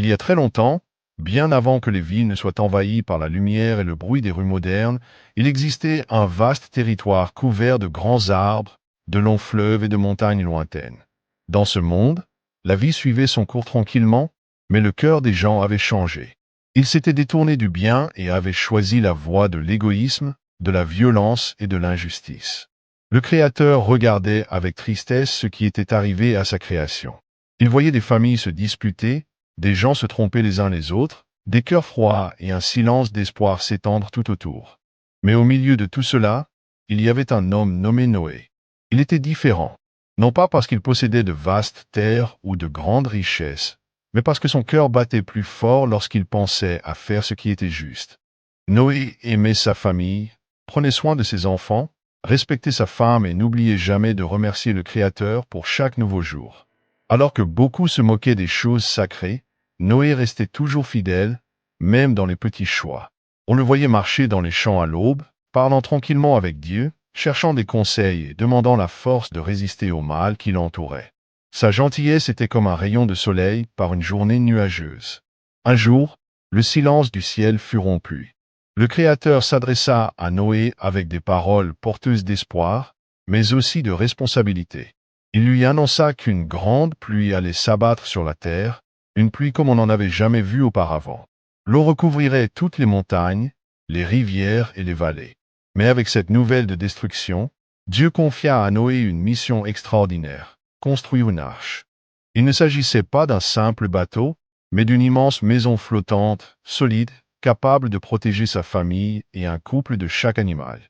Il y a très longtemps, bien avant que les villes ne soient envahies par la lumière et le bruit des rues modernes, il existait un vaste territoire couvert de grands arbres, de longs fleuves et de montagnes lointaines. Dans ce monde, la vie suivait son cours tranquillement, mais le cœur des gens avait changé. Ils s'étaient détournés du bien et avaient choisi la voie de l'égoïsme, de la violence et de l'injustice. Le Créateur regardait avec tristesse ce qui était arrivé à sa création. Il voyait des familles se disputer, des gens se trompaient les uns les autres, des cœurs froids et un silence d'espoir s'étendre tout autour. Mais au milieu de tout cela, il y avait un homme nommé Noé. Il était différent, non pas parce qu'il possédait de vastes terres ou de grandes richesses, mais parce que son cœur battait plus fort lorsqu'il pensait à faire ce qui était juste. Noé aimait sa famille, prenait soin de ses enfants, respectait sa femme et n'oubliait jamais de remercier le Créateur pour chaque nouveau jour. Alors que beaucoup se moquaient des choses sacrées, Noé restait toujours fidèle, même dans les petits choix. On le voyait marcher dans les champs à l'aube, parlant tranquillement avec Dieu, cherchant des conseils et demandant la force de résister au mal qui l'entourait. Sa gentillesse était comme un rayon de soleil par une journée nuageuse. Un jour, le silence du ciel fut rompu. Le Créateur s'adressa à Noé avec des paroles porteuses d'espoir, mais aussi de responsabilité. Il lui annonça qu'une grande pluie allait s'abattre sur la terre, une pluie comme on n'en avait jamais vu auparavant. L'eau recouvrirait toutes les montagnes, les rivières et les vallées. Mais avec cette nouvelle de destruction, Dieu confia à Noé une mission extraordinaire, construire une arche. Il ne s'agissait pas d'un simple bateau, mais d'une immense maison flottante, solide, capable de protéger sa famille et un couple de chaque animal.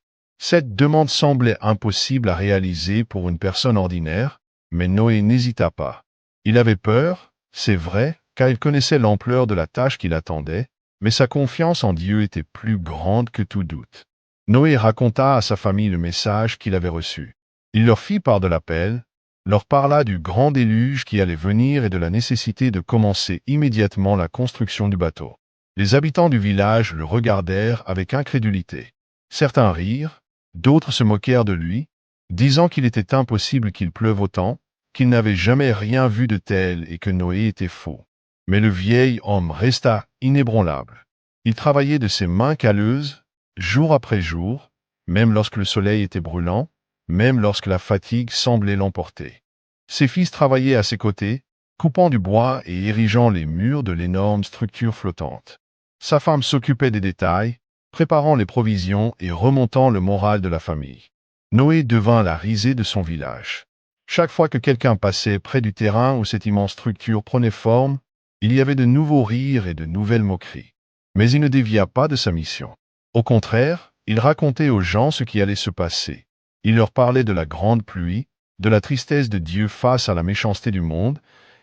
Cette demande semblait impossible à réaliser pour une personne ordinaire, mais Noé n'hésita pas. Il avait peur, c'est vrai, car il connaissait l'ampleur de la tâche qui l'attendait, mais sa confiance en Dieu était plus grande que tout doute. Noé raconta à sa famille le message qu'il avait reçu. Il leur fit part de l'appel, leur parla du grand déluge qui allait venir et de la nécessité de commencer immédiatement la construction du bateau. Les habitants du village le regardèrent avec incrédulité. Certains rirent, d'autres se moquèrent de lui, disant qu'il était impossible qu'il pleuve autant, qu'il n'avait jamais rien vu de tel et que Noé était faux. Mais le vieil homme resta inébranlable. Il travaillait de ses mains calleuses, jour après jour, même lorsque le soleil était brûlant, même lorsque la fatigue semblait l'emporter. Ses fils travaillaient à ses côtés, coupant du bois et érigeant les murs de l'énorme structure flottante. Sa femme s'occupait des détails, préparant les provisions et remontant le moral de la famille. Noé devint la risée de son village. Chaque fois que quelqu'un passait près du terrain où cette immense structure prenait forme, il y avait de nouveaux rires et de nouvelles moqueries. Mais il ne dévia pas de sa mission. Au contraire, il racontait aux gens ce qui allait se passer. Il leur parlait de la grande pluie, de la tristesse de Dieu face à la méchanceté du monde,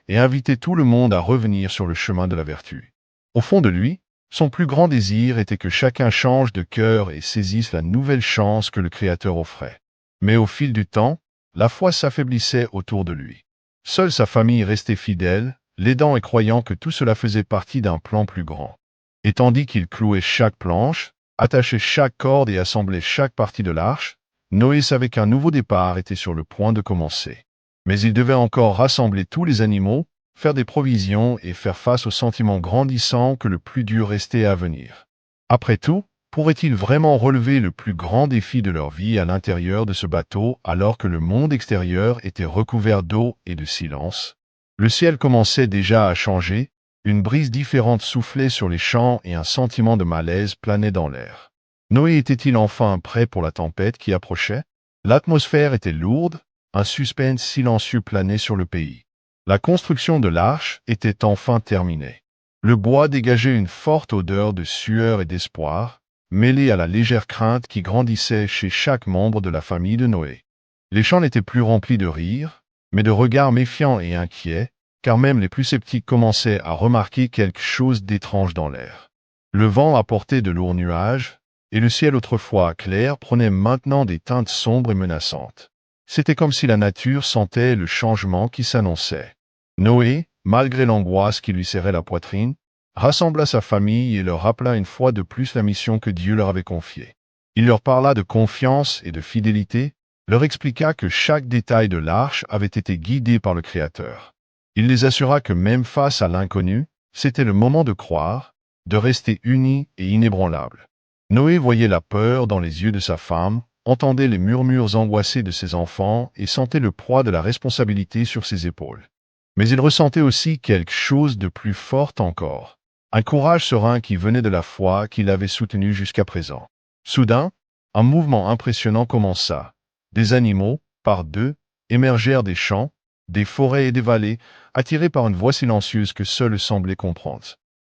et invitait tout le monde à revenir sur le chemin de la vertu. Au fond de lui, son plus grand désir était que chacun change de cœur et saisisse la nouvelle chance que le Créateur offrait. Mais au fil du temps, la foi s'affaiblissait autour de lui. Seule sa famille restait fidèle, l'aidant et croyant que tout cela faisait partie d'un plan plus grand. Et tandis qu'il clouait chaque planche, attachait chaque corde et assemblait chaque partie de l'arche, Noé savait qu'un nouveau départ était sur le point de commencer. Mais il devait encore rassembler tous les animaux, faire des provisions et faire face au sentiment grandissant que le plus dur restait à venir. Après tout, pourraient-ils vraiment relever le plus grand défi de leur vie à l'intérieur de ce bateau alors que le monde extérieur était recouvert d'eau et de silence? Le ciel commençait déjà à changer, une brise différente soufflait sur les champs et un sentiment de malaise planait dans l'air. Noé était-il enfin prêt pour la tempête qui approchait? L'atmosphère était lourde, un suspense silencieux planait sur le pays. La construction de l'arche était enfin terminée. Le bois dégageait une forte odeur de sueur et d'espoir, mêlée à la légère crainte qui grandissait chez chaque membre de la famille de Noé. Les champs n'étaient plus remplis de rires, mais de regards méfiants et inquiets, car même les plus sceptiques commençaient à remarquer quelque chose d'étrange dans l'air. Le vent apportait de lourds nuages, et le ciel autrefois clair prenait maintenant des teintes sombres et menaçantes. C'était comme si la nature sentait le changement qui s'annonçait. Noé, malgré l'angoisse qui lui serrait la poitrine, rassembla sa famille et leur rappela une fois de plus la mission que Dieu leur avait confiée. Il leur parla de confiance et de fidélité, leur expliqua que chaque détail de l'arche avait été guidé par le Créateur. Il les assura que même face à l'inconnu, C'était le moment de croire, de rester unis et inébranlables. Noé voyait la peur dans les yeux de sa femme, entendait les murmures angoissés de ses enfants et sentait le poids de la responsabilité sur ses épaules. Mais il ressentait aussi quelque chose de plus fort encore. Un courage serein qui venait de la foi qui l'avait soutenu jusqu'à présent. Soudain, un mouvement impressionnant commença. Des animaux, par deux, émergèrent des champs, des forêts et des vallées, attirés par une voix silencieuse que seuls semblaient comprendre.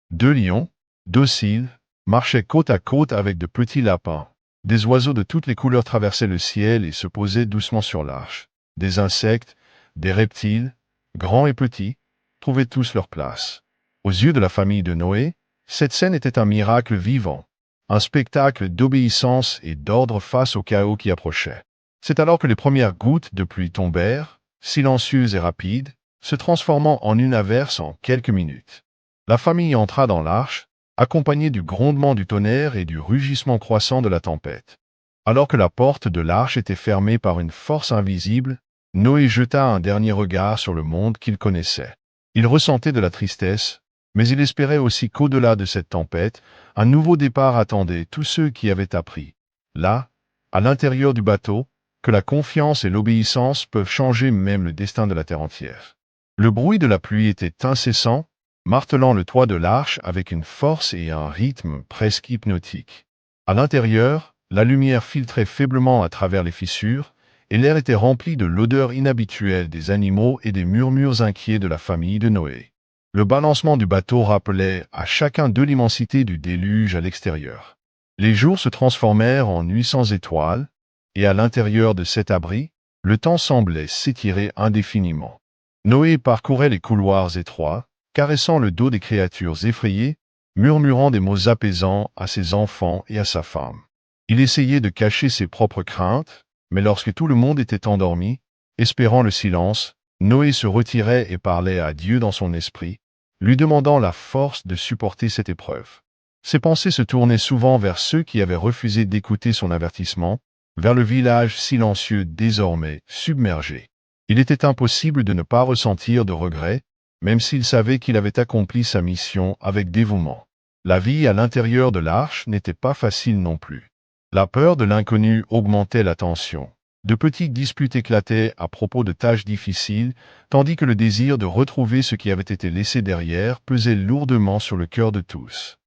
Deux lions, dociles, marchaient côte à côte avec de petits lapins. Des oiseaux de toutes les couleurs traversaient le ciel et se posaient doucement sur l'arche. Des insectes, des reptiles, grands et petits, trouvaient tous leur place. Aux yeux de la famille de Noé, cette scène était un miracle vivant, un spectacle d'obéissance et d'ordre face au chaos qui approchait. C'est alors que les premières gouttes de pluie tombèrent, silencieuses et rapides, se transformant en une averse en quelques minutes. La famille entra dans l'arche, accompagnée du grondement du tonnerre et du rugissement croissant de la tempête. Alors que la porte de l'arche était fermée par une force invisible, Noé jeta un dernier regard sur le monde qu'il connaissait. Il ressentait de la tristesse, mais il espérait aussi qu'au-delà de cette tempête, un nouveau départ attendait tous ceux qui avaient appris, là, à l'intérieur du bateau, que la confiance et l'obéissance peuvent changer même le destin de la terre entière. Le bruit de la pluie était incessant, martelant le toit de l'arche avec une force et un rythme presque hypnotique. À l'intérieur, la lumière filtrait faiblement à travers les fissures, et l'air était rempli de l'odeur inhabituelle des animaux et des murmures inquiets de la famille de Noé. Le balancement du bateau rappelait à chacun d'eux l'immensité du déluge à l'extérieur. Les jours se transformèrent en nuits sans étoiles, et à l'intérieur de cet abri, le temps semblait s'étirer indéfiniment. Noé parcourait les couloirs étroits, caressant le dos des créatures effrayées, murmurant des mots apaisants à ses enfants et à sa femme. Il essayait de cacher ses propres craintes, mais lorsque tout le monde était endormi, espérant le silence, Noé se retirait et parlait à Dieu dans son esprit, lui demandant la force de supporter cette épreuve. Ses pensées se tournaient souvent vers ceux qui avaient refusé d'écouter son avertissement, vers le village silencieux désormais submergé. Il était impossible de ne pas ressentir de regret, même s'il savait qu'il avait accompli sa mission avec dévouement. La vie à l'intérieur de l'arche n'était pas facile non plus. La peur de l'inconnu augmentait la tension. De petites disputes éclataient à propos de tâches difficiles, tandis que le désir de retrouver ce qui avait été laissé derrière pesait lourdement sur le cœur de tous.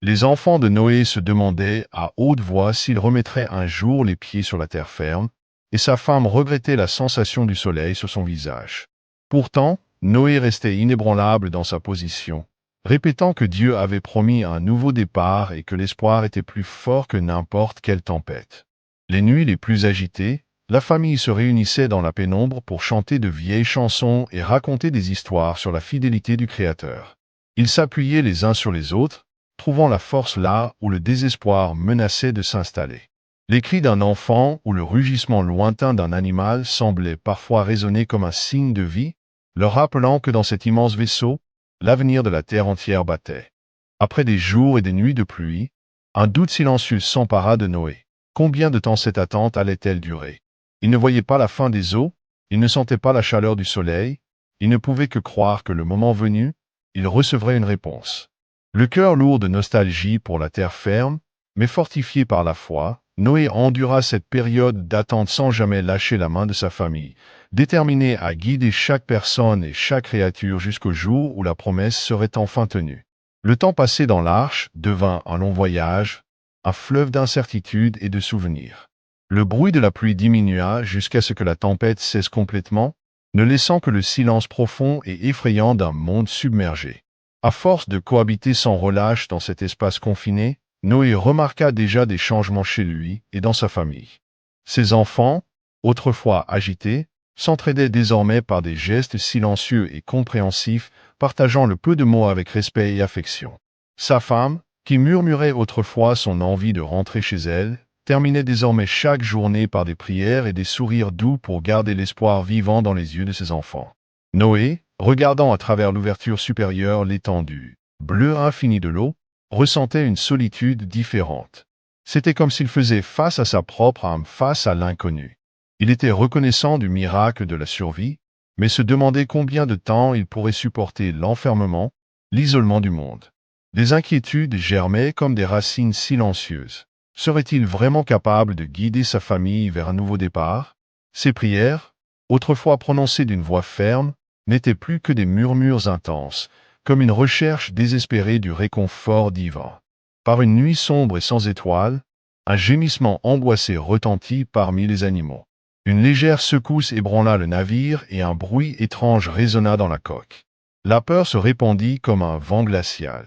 Les enfants de Noé se demandaient à haute voix s'ils remettraient un jour les pieds sur la terre ferme, et sa femme regrettait la sensation du soleil sur son visage. Pourtant, Noé restait inébranlable dans sa position, répétant que Dieu avait promis un nouveau départ et que l'espoir était plus fort que n'importe quelle tempête. Les nuits les plus agitées, la famille se réunissait dans la pénombre pour chanter de vieilles chansons et raconter des histoires sur la fidélité du Créateur. Ils s'appuyaient les uns sur les autres, trouvant la force là où le désespoir menaçait de s'installer. Les cris d'un enfant ou le rugissement lointain d'un animal semblaient parfois résonner comme un signe de vie, leur rappelant que dans cet immense vaisseau, l'avenir de la terre entière battait. Après des jours et des nuits de pluie, un doute silencieux s'empara de Noé. Combien de temps cette attente allait-elle durer? Il ne voyait pas la fin des eaux, il ne sentait pas la chaleur du soleil, il ne pouvait que croire que le moment venu, il recevrait une réponse. Le cœur lourd de nostalgie pour la terre ferme, mais fortifié par la foi, Noé endura cette période d'attente sans jamais lâcher la main de sa famille, déterminé à guider chaque personne et chaque créature jusqu'au jour où la promesse serait enfin tenue. Le temps passé dans l'arche devint un long voyage, un fleuve d'incertitudes et de souvenirs. Le bruit de la pluie diminua jusqu'à ce que la tempête cesse complètement, ne laissant que le silence profond et effrayant d'un monde submergé. À force de cohabiter sans relâche dans cet espace confiné, Noé remarqua déjà des changements chez lui et dans sa famille. Ses enfants, autrefois agités, s'entraidaient désormais par des gestes silencieux et compréhensifs, partageant le peu de mots avec respect et affection. Sa femme, qui murmurait autrefois son envie de rentrer chez elle, terminait désormais chaque journée par des prières et des sourires doux pour garder l'espoir vivant dans les yeux de ses enfants. Noé, regardant à travers l'ouverture supérieure l'étendue, bleu infini de l'eau, ressentait une solitude différente. C'était comme s'il faisait face à sa propre âme, face à l'inconnu. Il était reconnaissant du miracle de la survie, mais se demandait combien de temps il pourrait supporter l'enfermement, l'isolement du monde. Des inquiétudes germaient comme des racines silencieuses. Serait-il vraiment capable de guider sa famille vers un nouveau départ? Ses prières, autrefois prononcées d'une voix ferme, n'étaient plus que des murmures intenses, comme une recherche désespérée du réconfort divin. Par une nuit sombre et sans étoiles, un gémissement angoissé retentit parmi les animaux. Une légère secousse ébranla le navire et un bruit étrange résonna dans la coque. La peur se répandit comme un vent glacial.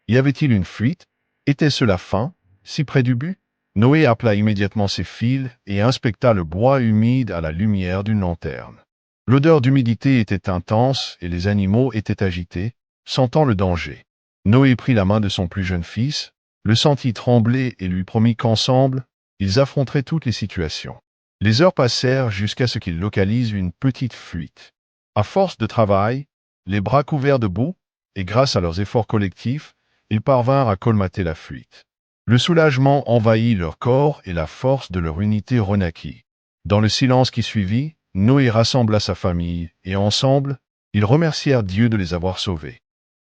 Y avait-il une fuite? Était-ce la fin, si près du but? Noé appela immédiatement ses fils et inspecta le bois humide à la lumière d'une lanterne. L'odeur d'humidité était intense et les animaux étaient agités, sentant le danger. Noé prit la main de son plus jeune fils, le sentit trembler et lui promit qu'ensemble, ils affronteraient toutes les situations. Les heures passèrent jusqu'à ce qu'ils localisent une petite fuite. À force de travail, les bras couverts de boue, et grâce à leurs efforts collectifs, ils parvinrent à colmater la fuite. Le soulagement envahit leur corps et la force de leur unité renaquit. Dans le silence qui suivit, Noé rassembla sa famille, et ensemble, ils remercièrent Dieu de les avoir sauvés.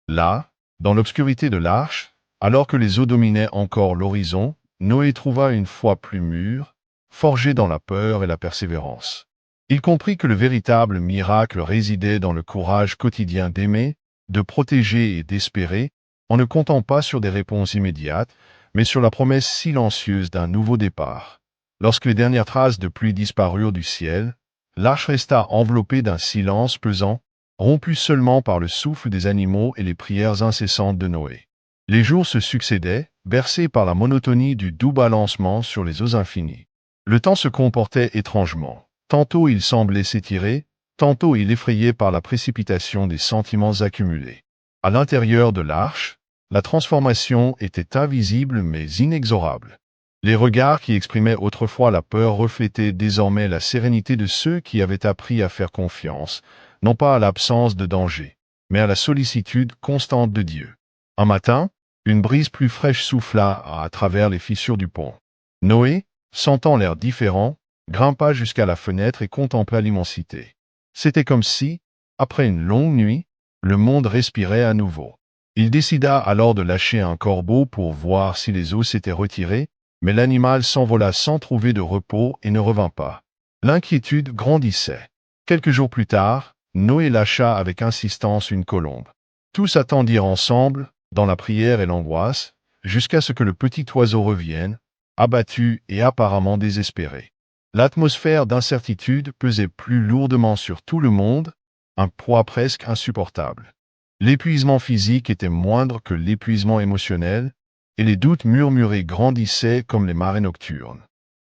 Là, dans l'obscurité de l'arche, alors que les eaux dominaient encore l'horizon, Noé trouva une foi plus mûre, forgée dans la peur et la persévérance. Il comprit que le véritable miracle résidait dans le courage quotidien d'aimer, de protéger et d'espérer, en ne comptant pas sur des réponses immédiates, mais sur la promesse silencieuse d'un nouveau départ. Lorsque les dernières traces de pluie disparurent du ciel, l'arche resta enveloppée d'un silence pesant, rompu seulement par le souffle des animaux et les prières incessantes de Noé. Les jours se succédaient, bercés par la monotonie du doux balancement sur les eaux infinies. Le temps se comportait étrangement. Tantôt il semblait s'étirer, tantôt il effrayait par la précipitation des sentiments accumulés. À l'intérieur de l'arche, la transformation était invisible mais inexorable. Les regards qui exprimaient autrefois la peur reflétaient désormais la sérénité de ceux qui avaient appris à faire confiance, non pas à l'absence de danger, mais à la sollicitude constante de Dieu. Un matin, une brise plus fraîche souffla à travers les fissures du pont. Noé, sentant l'air différent, grimpa jusqu'à la fenêtre et contempla l'immensité. C'était comme si, après une longue nuit, le monde respirait à nouveau. Il décida alors de lâcher un corbeau pour voir si les eaux s'étaient retirées, mais l'animal s'envola sans trouver de repos et ne revint pas. L'inquiétude grandissait. Quelques jours plus tard, Noé lâcha avec insistance une colombe. Tous attendirent ensemble, dans la prière et l'angoisse, jusqu'à ce que le petit oiseau revienne, abattu et apparemment désespéré. L'atmosphère d'incertitude pesait plus lourdement sur tout le monde, un poids presque insupportable. L'épuisement physique était moindre que l'épuisement émotionnel, et les doutes murmurés grandissaient comme les marées nocturnes.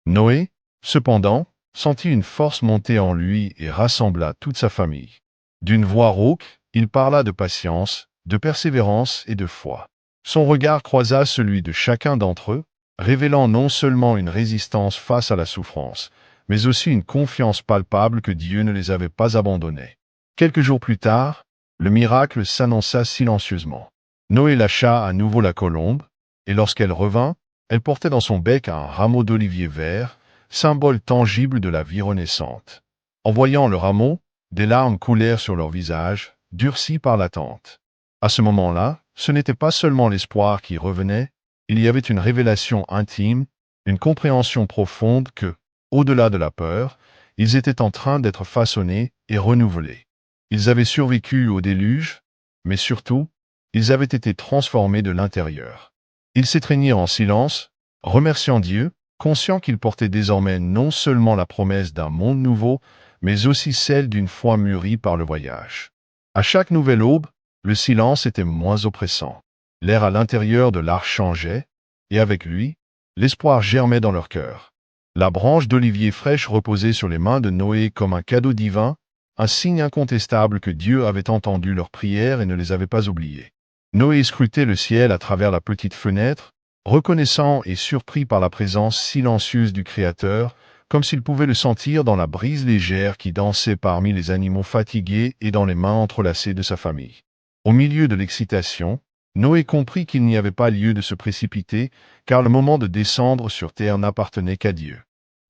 Noé, cependant, sentit une force monter en lui et rassembla toute sa famille. D'une voix rauque, il parla de patience, de persévérance et de foi. Son regard croisa celui de chacun d'entre eux, révélant non seulement une résistance face à la souffrance, mais aussi une confiance palpable que Dieu ne les avait pas abandonnés. Quelques jours plus tard, le miracle s'annonça silencieusement. Noé lâcha à nouveau la colombe, et lorsqu'elle revint, elle portait dans son bec un rameau d'olivier vert, symbole tangible de la vie renaissante. En voyant le rameau, des larmes coulèrent sur leur visage, durcis par l'attente. À ce moment-là, ce n'était pas seulement l'espoir qui revenait, il y avait une révélation intime, une compréhension profonde que, au-delà de la peur, ils étaient en train d'être façonnés et renouvelés. Ils avaient survécu au déluge, mais surtout, ils avaient été transformés de l'intérieur. Ils s'étreignirent en silence, remerciant Dieu, conscients qu'ils portaient désormais non seulement la promesse d'un monde nouveau, mais aussi celle d'une foi mûrie par le voyage. À chaque nouvelle aube, le silence était moins oppressant. L'air à l'intérieur de l'arche changeait, et avec lui, l'espoir germait dans leur cœur. La branche d'olivier fraîche reposait sur les mains de Noé comme un cadeau divin, un signe incontestable que Dieu avait entendu leurs prières et ne les avait pas oubliées. Noé scrutait le ciel à travers la petite fenêtre, reconnaissant et surpris par la présence silencieuse du Créateur, comme s'il pouvait le sentir dans la brise légère qui dansait parmi les animaux fatigués et dans les mains entrelacées de sa famille. Au milieu de l'excitation, Noé comprit qu'il n'y avait pas lieu de se précipiter, car le moment de descendre sur terre n'appartenait qu'à Dieu.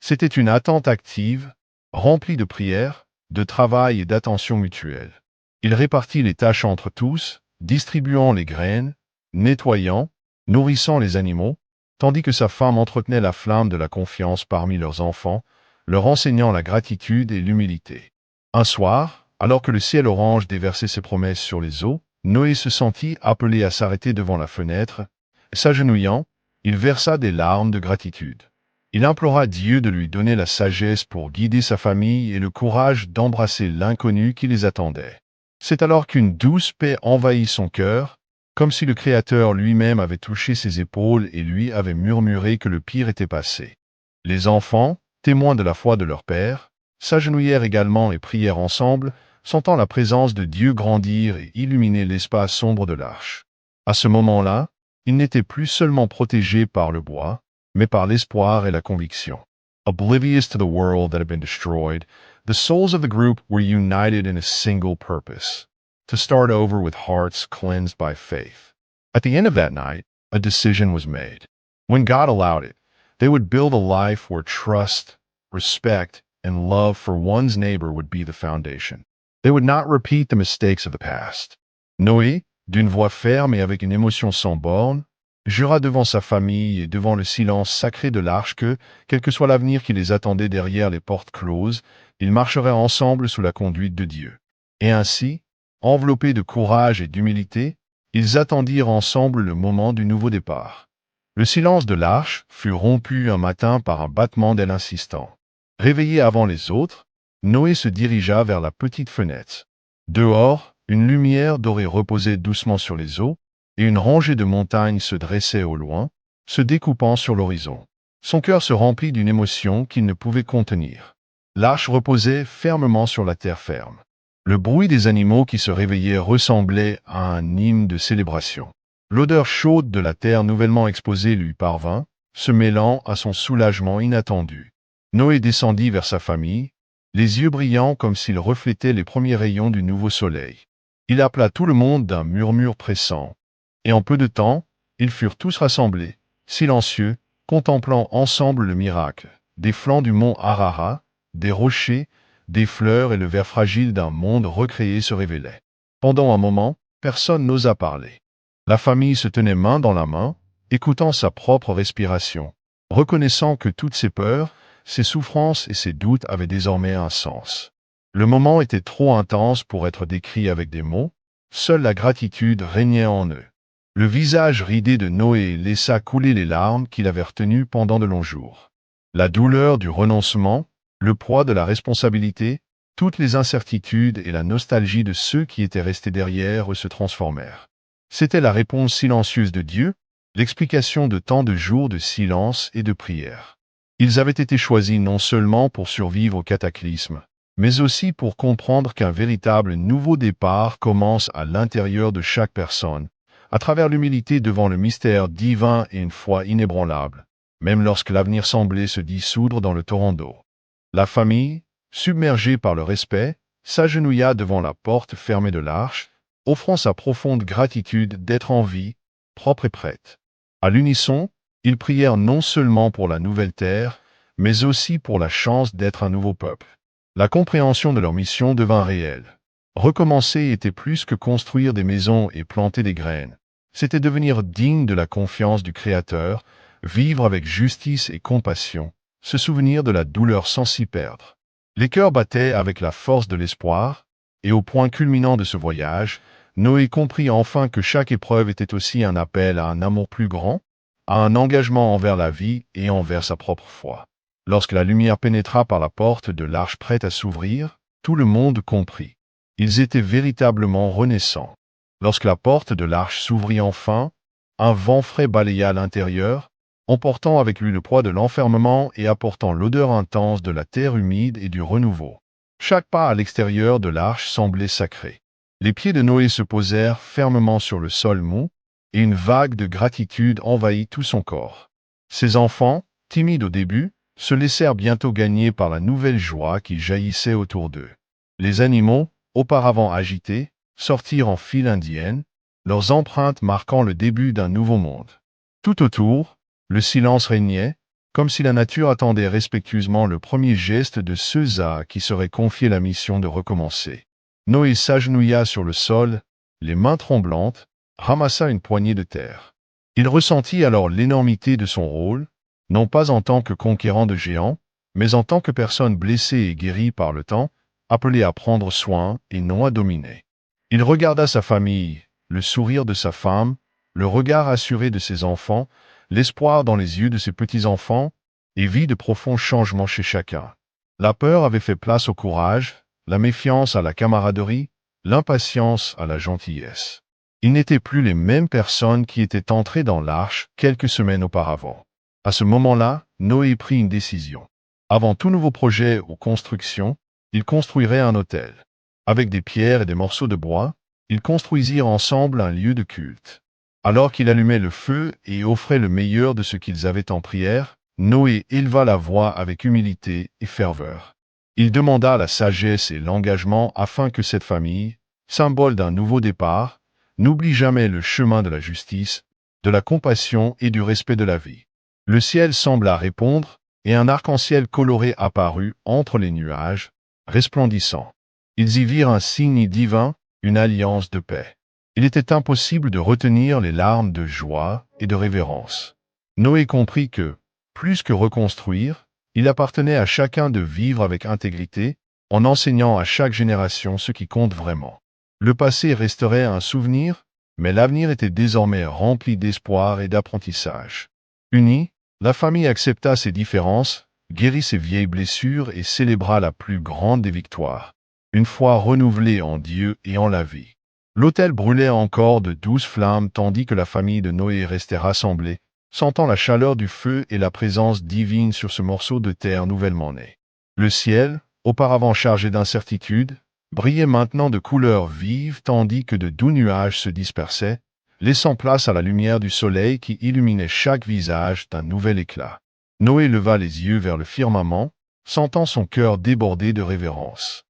C'était une attente active, remplie de prières, de travail et d'attention mutuelle. Il répartit les tâches entre tous, distribuant les graines, nettoyant, nourrissant les animaux, tandis que sa femme entretenait la flamme de la confiance parmi leurs enfants, leur enseignant la gratitude et l'humilité. Un soir, alors que le ciel orange déversait ses promesses sur les eaux, Noé se sentit appelé à s'arrêter devant la fenêtre. S'agenouillant, il versa des larmes de gratitude. Il implora Dieu de lui donner la sagesse pour guider sa famille et le courage d'embrasser l'inconnu qui les attendait. C'est alors qu'une douce paix envahit son cœur, comme si le Créateur lui-même avait touché ses épaules et lui avait murmuré que le pire était passé. Les enfants, témoins de la foi de leur père, s'agenouillèrent également et prièrent ensemble, sentant la présence de Dieu grandir et illuminer l'espace sombre de l'arche. À ce moment-là, ils n'étaient plus seulement protégés par le bois, mais par l'espoir et la conviction. Oblivious to the world that had been destroyed, the souls of the group were united in a single purpose: to start over with hearts cleansed by faith. At the end of that night, a decision was made. When God allowed it, they would build a life where trust, respect, and love for one's neighbor would be the foundation. They would not repeat the mistakes of the past. Noé, d'une voix ferme et avec une émotion sans borne, jura devant sa famille et devant le silence sacré de l'arche que, quel que soit l'avenir qui les attendait derrière les portes closes, ils marcheraient ensemble sous la conduite de Dieu. Et ainsi, enveloppés de courage et d'humilité, ils attendirent ensemble le moment du nouveau départ. Le silence de l'arche fut rompu un matin par un battement d'aile insistant. Réveillé avant les autres, Noé se dirigea vers la petite fenêtre. Dehors, une lumière dorée reposait doucement sur les eaux, et une rangée de montagnes se dressait au loin, se découpant sur l'horizon. Son cœur se remplit d'une émotion qu'il ne pouvait contenir. L'arche reposait fermement sur la terre ferme. Le bruit des animaux qui se réveillaient ressemblait à un hymne de célébration. L'odeur chaude de la terre nouvellement exposée lui parvint, se mêlant à son soulagement inattendu. Noé descendit vers sa famille, les yeux brillants comme s'ils reflétaient les premiers rayons du nouveau soleil. Il appela tout le monde d'un murmure pressant. Et en peu de temps, ils furent tous rassemblés, silencieux, contemplant ensemble le miracle, des flancs du mont Ararat, des rochers, des fleurs et le verre fragile d'un monde recréé se révélaient. Pendant un moment, personne n'osa parler. La famille se tenait main dans la main, écoutant sa propre respiration, reconnaissant que toutes ses peurs, ses souffrances et ses doutes avaient désormais un sens. Le moment était trop intense pour être décrit avec des mots, seule la gratitude régnait en eux. Le visage ridé de Noé laissa couler les larmes qu'il avait retenues pendant de longs jours. La douleur du renoncement, le poids de la responsabilité, toutes les incertitudes et la nostalgie de ceux qui étaient restés derrière eux se transformèrent. C'était la réponse silencieuse de Dieu, l'explication de tant de jours de silence et de prière. Ils avaient été choisis non seulement pour survivre au cataclysme, mais aussi pour comprendre qu'un véritable nouveau départ commence à l'intérieur de chaque personne, à travers l'humilité devant le mystère divin et une foi inébranlable, même lorsque l'avenir semblait se dissoudre dans le torrent d'eau. La famille, submergée par le respect, s'agenouilla devant la porte fermée de l'arche, offrant sa profonde gratitude d'être en vie, propre et prête. À l'unisson, ils prièrent non seulement pour la nouvelle terre, mais aussi pour la chance d'être un nouveau peuple. La compréhension de leur mission devint réelle. Recommencer était plus que construire des maisons et planter des graines. C'était devenir digne de la confiance du Créateur, vivre avec justice et compassion, se souvenir de la douleur sans s'y perdre. Les cœurs battaient avec la force de l'espoir, et au point culminant de ce voyage, Noé comprit enfin que chaque épreuve était aussi un appel à un amour plus grand, à un engagement envers la vie et envers sa propre foi. Lorsque la lumière pénétra par la porte de l'arche prête à s'ouvrir, tout le monde comprit. Ils étaient véritablement renaissants. Lorsque la porte de l'arche s'ouvrit enfin, un vent frais balaya l'intérieur, emportant avec lui le poids de l'enfermement et apportant l'odeur intense de la terre humide et du renouveau. Chaque pas à l'extérieur de l'arche semblait sacré. Les pieds de Noé se posèrent fermement sur le sol mou, et une vague de gratitude envahit tout son corps. Ses enfants, timides au début, se laissèrent bientôt gagner par la nouvelle joie qui jaillissait autour d'eux. Les animaux, auparavant agités, sortirent en file indienne, leurs empreintes marquant le début d'un nouveau monde. Tout autour, le silence régnait, comme si la nature attendait respectueusement le premier geste de ceux à qui serait confiée la mission de recommencer. Noé s'agenouilla sur le sol, les mains tremblantes, ramassa une poignée de terre. Il ressentit alors l'énormité de son rôle, non pas en tant que conquérant de géants, mais en tant que personne blessée et guérie par le temps, appelée à prendre soin et non à dominer. Il regarda sa famille, le sourire de sa femme, le regard assuré de ses enfants, l'espoir dans les yeux de ses petits-enfants, et vit de profonds changements chez chacun. La peur avait fait place au courage, la méfiance à la camaraderie, l'impatience à la gentillesse. Ils n'étaient plus les mêmes personnes qui étaient entrées dans l'arche quelques semaines auparavant. À ce moment-là, Noé prit une décision. Avant tout nouveau projet ou construction, il construirait un autel. Avec des pierres et des morceaux de bois, ils construisirent ensemble un lieu de culte. Alors qu'il allumait le feu et offrait le meilleur de ce qu'ils avaient en prière, Noé éleva la voix avec humilité et ferveur. Il demanda la sagesse et l'engagement afin que cette famille, symbole d'un nouveau départ, n'oublie jamais le chemin de la justice, de la compassion et du respect de la vie. Le ciel sembla répondre, et un arc-en-ciel coloré apparut entre les nuages, resplendissant. Ils y virent un signe divin, une alliance de paix. Il était impossible de retenir les larmes de joie et de révérence. Noé comprit que, plus que reconstruire, il appartenait à chacun de vivre avec intégrité, en enseignant à chaque génération ce qui compte vraiment. Le passé resterait un souvenir, mais l'avenir était désormais rempli d'espoir et d'apprentissage. Unie, la famille accepta ses différences, guérit ses vieilles blessures et célébra la plus grande des victoires, une foi renouvelée en Dieu et en la vie. L'autel brûlait encore de douces flammes tandis que la famille de Noé restait rassemblée, sentant la chaleur du feu et la présence divine sur ce morceau de terre nouvellement né. Le ciel, auparavant chargé d'incertitude, brillait maintenant de couleurs vives tandis que de doux nuages se dispersaient, laissant place à la lumière du soleil qui illuminait chaque visage d'un nouvel éclat. Noé leva les yeux vers le firmament, sentant son cœur déborder de révérence.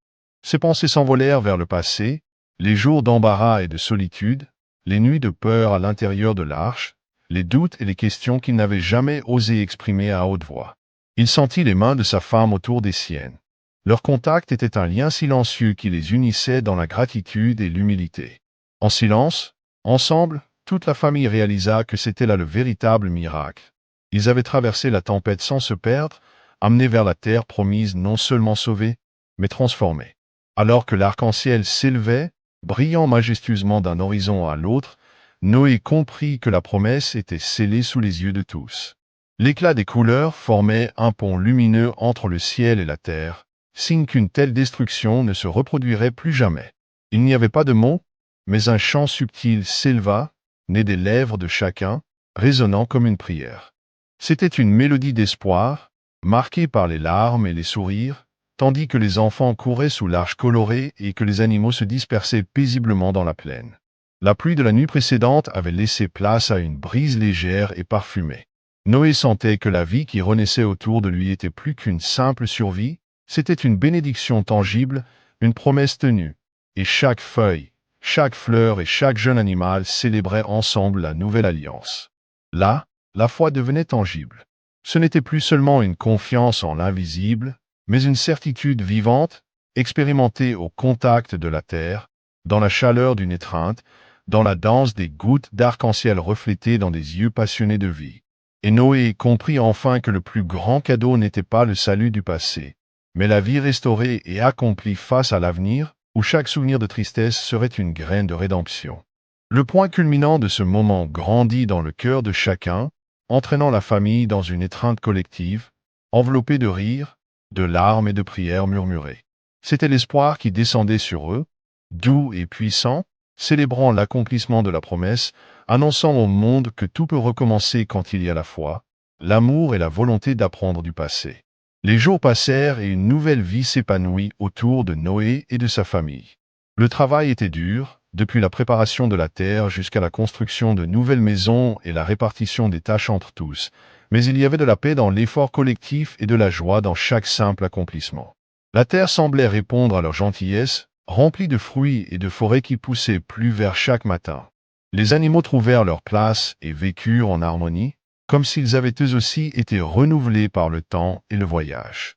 Ses pensées s'envolèrent vers le passé, les jours d'embarras et de solitude, les nuits de peur à l'intérieur de l'arche, les doutes et les questions qu'il n'avait jamais osé exprimer à haute voix. Il sentit les mains de sa femme autour des siennes. Leur contact était un lien silencieux qui les unissait dans la gratitude et l'humilité. En silence, ensemble, toute la famille réalisa que c'était là le véritable miracle. Ils avaient traversé la tempête sans se perdre, amenés vers la terre promise non seulement sauvée, mais transformée. Alors que l'arc-en-ciel s'élevait, brillant majestueusement d'un horizon à l'autre, Noé comprit que la promesse était scellée sous les yeux de tous. L'éclat des couleurs formait un pont lumineux entre le ciel et la terre, signe qu'une telle destruction ne se reproduirait plus jamais. Il n'y avait pas de mots, mais un chant subtil s'éleva, né des lèvres de chacun, résonnant comme une prière. C'était une mélodie d'espoir, marquée par les larmes et les sourires, tandis que les enfants couraient sous l'arche colorée et que les animaux se dispersaient paisiblement dans la plaine. La pluie de la nuit précédente avait laissé place à une brise légère et parfumée. Noé sentait que la vie qui renaissait autour de lui était plus qu'une simple survie, c'était une bénédiction tangible, une promesse tenue. Et chaque feuille, chaque fleur et chaque jeune animal célébraient ensemble la nouvelle alliance. Là, la foi devenait tangible. Ce n'était plus seulement une confiance en l'invisible, mais une certitude vivante, expérimentée au contact de la terre, dans la chaleur d'une étreinte, dans la danse des gouttes d'arc-en-ciel reflétées dans des yeux passionnés de vie. Et Noé comprit enfin que le plus grand cadeau n'était pas le salut du passé, mais la vie restaurée et accomplie face à l'avenir, où chaque souvenir de tristesse serait une graine de rédemption. Le point culminant de ce moment grandit dans le cœur de chacun, entraînant la famille dans une étreinte collective, enveloppée de rires, de larmes et de prières murmurées. C'était l'espoir qui descendait sur eux, doux et puissant, célébrant l'accomplissement de la promesse, annonçant au monde que tout peut recommencer quand il y a la foi, l'amour et la volonté d'apprendre du passé. Les jours passèrent et une nouvelle vie s'épanouit autour de Noé et de sa famille. Le travail était dur, depuis la préparation de la terre jusqu'à la construction de nouvelles maisons et la répartition des tâches entre tous, mais il y avait de la paix dans l'effort collectif et de la joie dans chaque simple accomplissement. La terre semblait répondre à leur gentillesse, remplie de fruits et de forêts qui poussaient plus vers chaque matin. Les animaux trouvèrent leur place et vécurent en harmonie, comme s'ils avaient eux aussi été renouvelés par le temps et le voyage.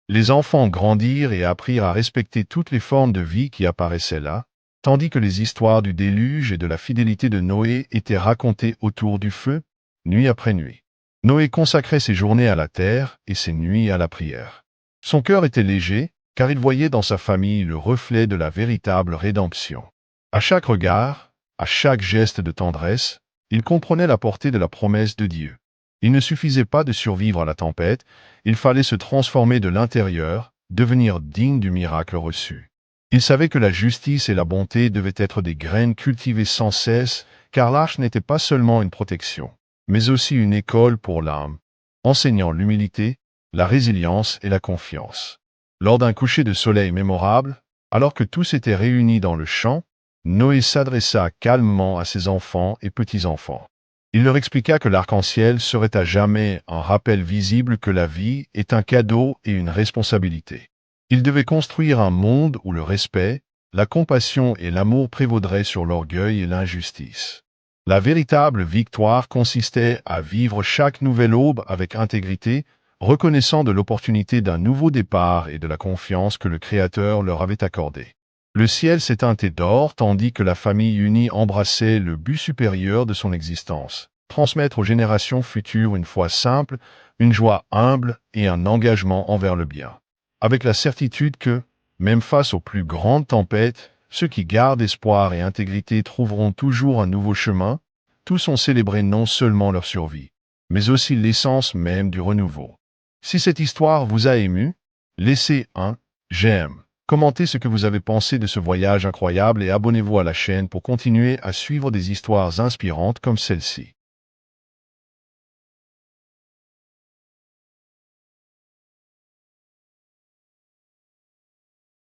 Les enfants grandirent et apprirent à respecter toutes les formes de vie qui apparaissaient là, tandis que les histoires du déluge et de la fidélité de Noé étaient racontées autour du feu, nuit après nuit. Noé consacrait ses journées à la terre et ses nuits à la prière. Son cœur était léger, car il voyait dans sa famille le reflet de la véritable rédemption. À chaque regard, à chaque geste de tendresse, il comprenait la portée de la promesse de Dieu. Il ne suffisait pas de survivre à la tempête, il fallait se transformer de l'intérieur, devenir digne du miracle reçu. Il savait que la justice et la bonté devaient être des graines cultivées sans cesse, car l'arche n'était pas seulement une protection, mais aussi une école pour l'âme, enseignant l'humilité, la résilience et la confiance. Lors d'un coucher de soleil mémorable, alors que tous étaient réunis dans le champ, Noé s'adressa calmement à ses enfants et petits-enfants. Il leur expliqua que l'arc-en-ciel serait à jamais un rappel visible que la vie est un cadeau et une responsabilité. Ils devaient construire un monde où le respect, la compassion et l'amour prévaudraient sur l'orgueil et l'injustice. La véritable victoire consistait à vivre chaque nouvelle aube avec intégrité, reconnaissant de l'opportunité d'un nouveau départ et de la confiance que le Créateur leur avait accordée. Le ciel s'est teinté d'or tandis que la famille unie embrassait le but supérieur de son existence, transmettre aux générations futures une foi simple, une joie humble et un engagement envers le bien. Avec la certitude que, même face aux plus grandes tempêtes, ceux qui gardent espoir et intégrité trouveront toujours un nouveau chemin, tous ont célébré non seulement leur survie, mais aussi l'essence même du renouveau. Si cette histoire vous a ému, laissez un j'aime. Commentez ce que vous avez pensé de ce voyage incroyable et abonnez-vous à la chaîne pour continuer à suivre des histoires inspirantes comme celle-ci.